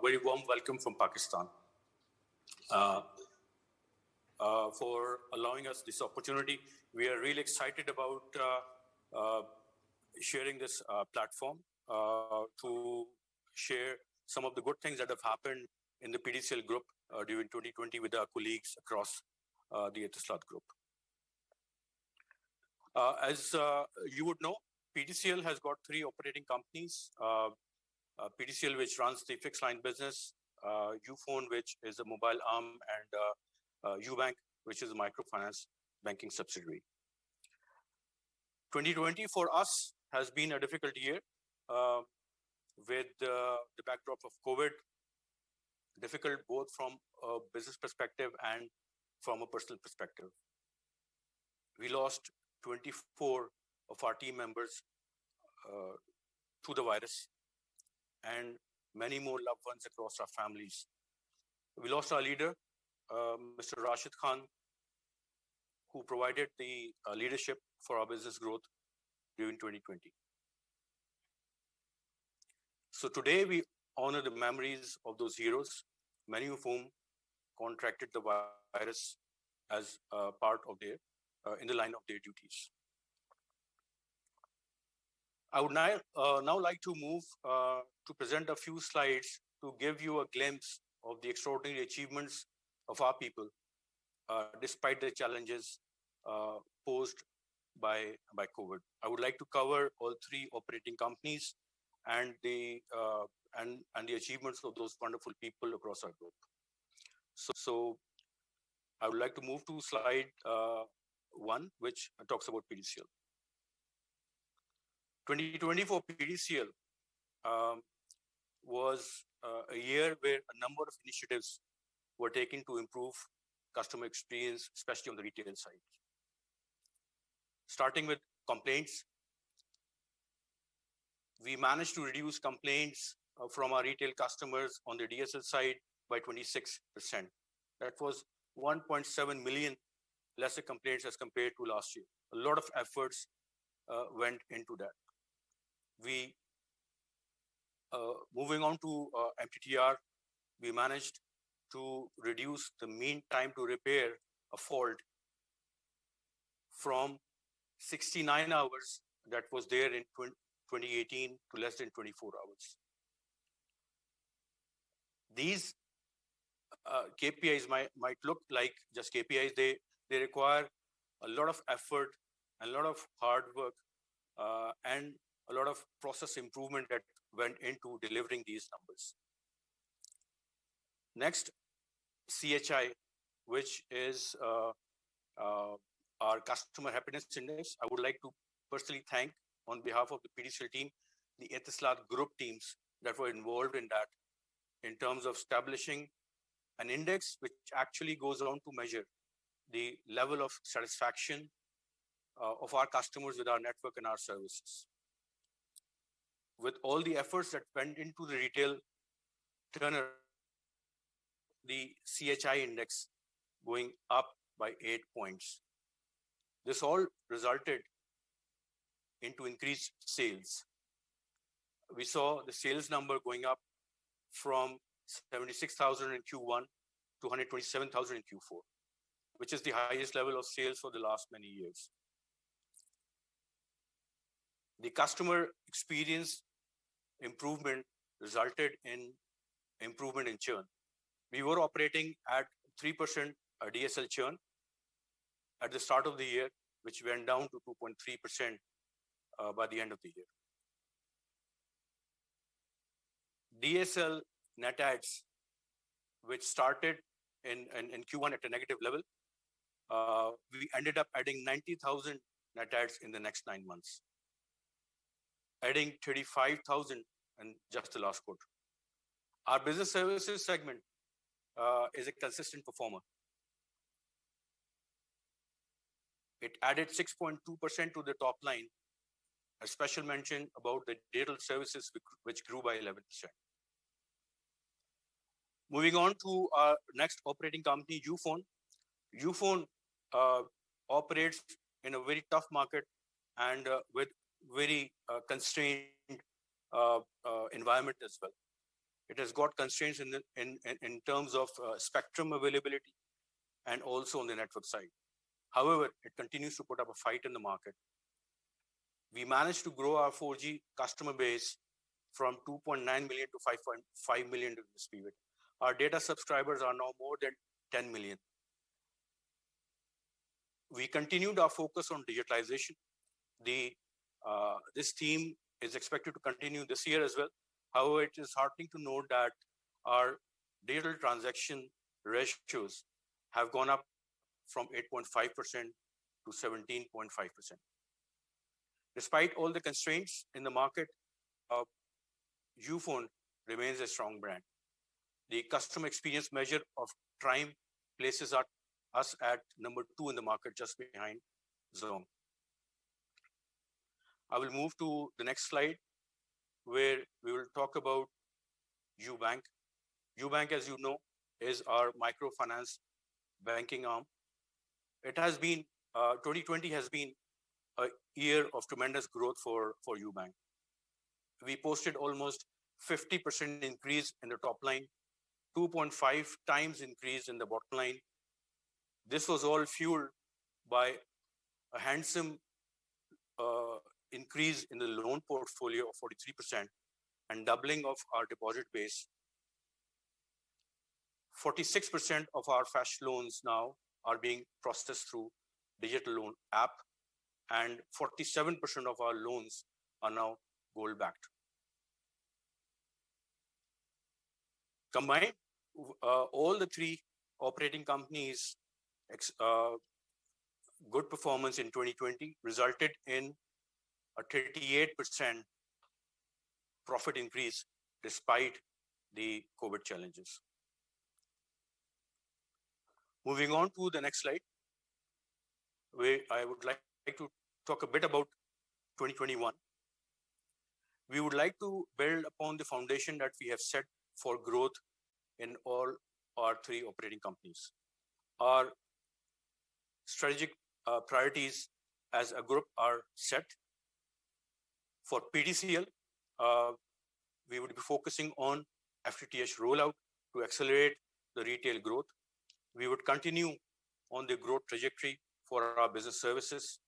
very warm welcome from Pakistan for allowing us this opportunity. We are really excited about sharing this platform to share some of the good things that have happened in the PDCL group during 2020 with our colleagues across the Etisalat group. As you would know, PDCL has got three operating companies. PDCL, which runs the fixed line business, Ufone, which is a mobile arm, and Ubank, which is a microfinance banking subsidiary. 2020 for us has been a difficult year with the backdrop of COVID, difficult both from a business perspective and from a personal perspective. We lost 24 of our team members to the virus and many more loved ones across our families. We lost our leader, Mr. Rashid Khan, who provided the leadership for our business growth during 2020. So today we honor the memories of those heroes, many of whom contracted the virus as part of their, in the line of their duties. I would now like to move to present a few slides to give you a glimpse of the extraordinary achievements of our people, despite the challenges posed by COVID. I would like to cover all three operating companies and the achievements of those wonderful people across our group. So I would like to move to slide 1, which talks about PDCL. 2020 for PDCL was a year where a number of initiatives were taken to improve customer experience, especially on the retail side. Starting with complaints, we managed to reduce complaints from our retail customers on the DSL side by 26%. That was 1.7 million lesser complaints as compared to last year. A lot of efforts went into that. We, moving on to MTTR, we managed to reduce the mean time to repair a fault from 69 hours that was there in 2018 to less than 24 hours. These KPIs might look like just KPIs. They require a lot of effort, a lot of hard work, and a lot of process improvement that went into delivering these numbers. Next, CHI, which is our customer happiness index. I would like to personally thank, on behalf of the PDCL team, the Etisalat group teams that were involved in that, in terms of establishing an index which actually goes on to measure the level of satisfaction of our customers with our network and our services. With all the efforts that went into the retail turnaround, the CHI index going up by 8 points. This all resulted into increased sales. We saw the sales number going up from 76,000 in Q1 to 127,000 in Q4, which is the highest level of sales for the last many years. The customer experience improvement resulted in improvement in churn. We were operating at 3% DSL churn at the start of the year, which went down to 2.3% by the end of the year. DSL net adds, which started in Q1 at a negative level, we ended up adding 90,000 net adds in the next 9 months, adding 35,000 in just the last quarter. Our business services segment is a consistent performer. It added 6.2% to the top line, a special mention about the digital services, which grew by 11%. Moving on to our next operating company, Ufone. Ufone operates in a very tough market and with very constrained environment as well. It has got constraints in terms of spectrum availability and also on the network side. However, it continues to put up a fight in the market. We managed to grow our 4G customer base from 2.9 million to 5.5 million during this period. Our data subscribers are now more than 10 million. We continued our focus on digitalization. This theme is expected to continue this year as well. However, it is heartening to note that our digital transaction ratios have gone up from 8.5% to 17.5%. Despite all the constraints in the market, Ufone remains a strong brand. The customer experience measure of TRIME places us at number 2 in the market, just behind Zong. I will move to the next slide, where we will talk about Ubank. Ubank, as you know, is our microfinance banking arm. It has been, 2020 has been a year of tremendous growth for Ubank. We posted almost 50% increase in the top line, 2.5 times increase in the bottom line. This was all fueled by a handsome increase in the loan portfolio of 43% and doubling of our deposit base. 46% of our flash loans now are being processed through digital loan app, and 47% of our loans are now gold backed. Combined, all the 3 operating companies' good performance in 2020 resulted in a 38% profit increase despite the COVID challenges. Moving on to the next slide, where I would like to talk a bit about 2021. We would like to build upon the foundation that we have set for growth in all our 3 operating companies. Our strategic priorities as a group are set. For PTCL, we would be focusing on FTTH rollout to accelerate the retail growth. We would continue on the growth trajectory for our business services.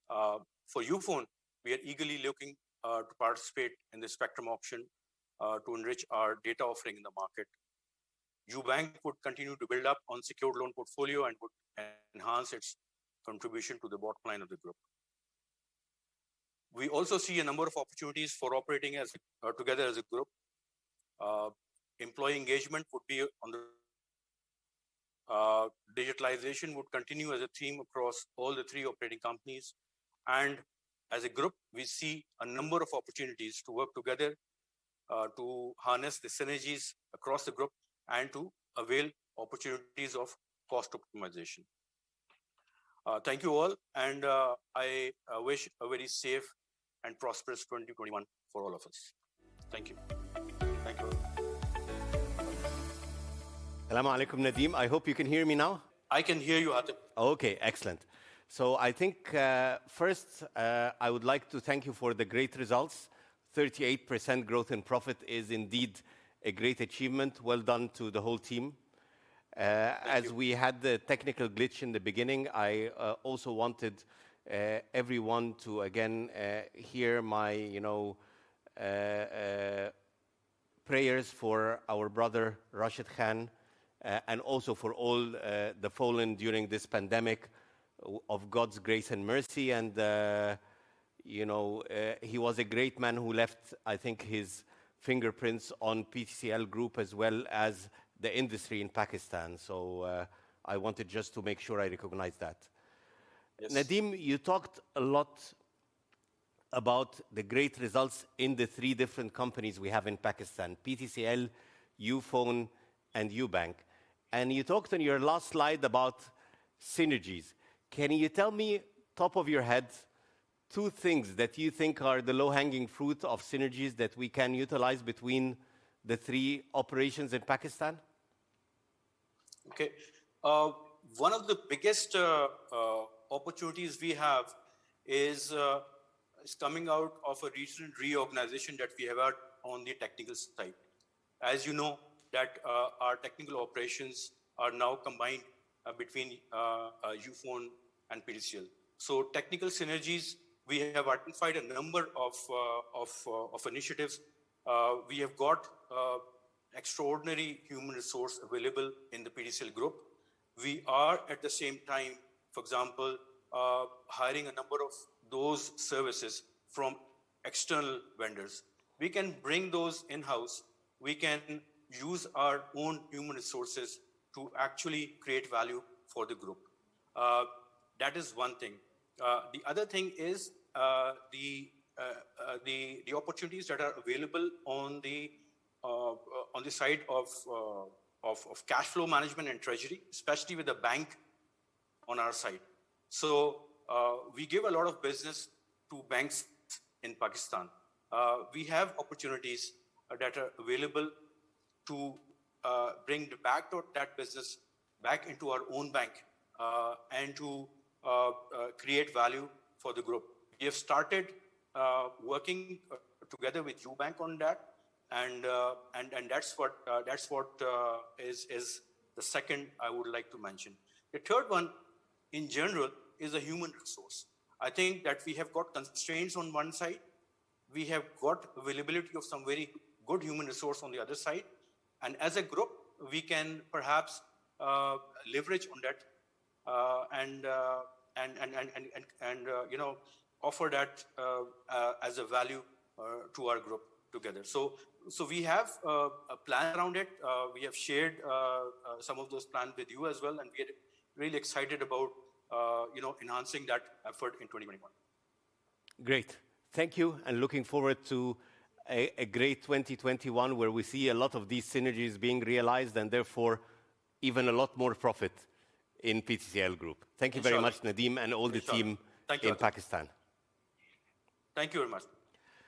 For Ufone, we are eagerly looking to participate in the spectrum auction to enrich our data offering in the market. Ubank would continue to build up on secured loan portfolio and would enhance its contribution to the bottom line of the group. We also see a number of opportunities for operating as together as a group. Employee engagement would be on the digitalization would continue as a theme across all the 3 operating companies. And as a group, we see a number of opportunities to work together to harness the synergies across the group and to avail opportunities of cost optimization. Thank you all, and I wish a very safe and prosperous 2021 for all of us. Thank you. Thank you. Assalamu alaikum, Nadeem. I hope you can hear me now. I can hear you, Atif. Okay, excellent. So I think first, I would like to thank you for the great results. 38% growth in profit is indeed a great achievement. Well done to the whole team. As we had the technical glitch in the beginning, I also wanted everyone to again hear my, prayers for our brother Rashid Khan, and also for all the fallen during this pandemic, of God's grace and mercy. And he was a great man who left, I think, his fingerprints on PTCL Group as well as the industry in Pakistan. So I wanted just to make sure I recognize that. Yes. Nadeem, you talked a lot about the great results in the 3 different companies we have in Pakistan, PTCL, Ufone, and Ubank. And you talked on your last slide about synergies. Can you tell me, top of your head, 2 things that you think are the low-hanging fruit of synergies that we can utilize between the 3 operations in Pakistan? Okay. One of the biggest opportunities we have is coming out of a recent reorganization that we have had on the technical side. As you know, that our technical operations are now combined between Ufone and PDCL. So technical synergies, we have identified a number of initiatives. We have got extraordinary human resource available in the PDCL group. We are at the same time, for example, hiring a number of those services from external vendors. We can bring those in-house. We can use our own human resources to actually create value for the group. That is one thing. The other thing is the opportunities that are available on the side of cash flow management and treasury, especially with the bank on our side. So we give a lot of business to banks in Pakistan. We have opportunities that are available to bring back that business back into our own bank and to create value for the group. We have started working together with UBank on that, and that's what is the second I would like to mention. The third one, in general, is a human resource. I think that we have got constraints on one side. We have got availability of some very good human resource on the other side. And as a group, we can perhaps leverage on that and offer that as a value to our group together. So we have a plan around it. We have shared some of those plans with you as well, and we are really excited about enhancing that effort in 2021. Great. Thank you, and looking forward to a great 2021 where we see a lot of these synergies being realized and therefore even a lot more profit in PTCL Group. Thank you very much, Nadeem, and all the team in Pakistan. Thank you very much.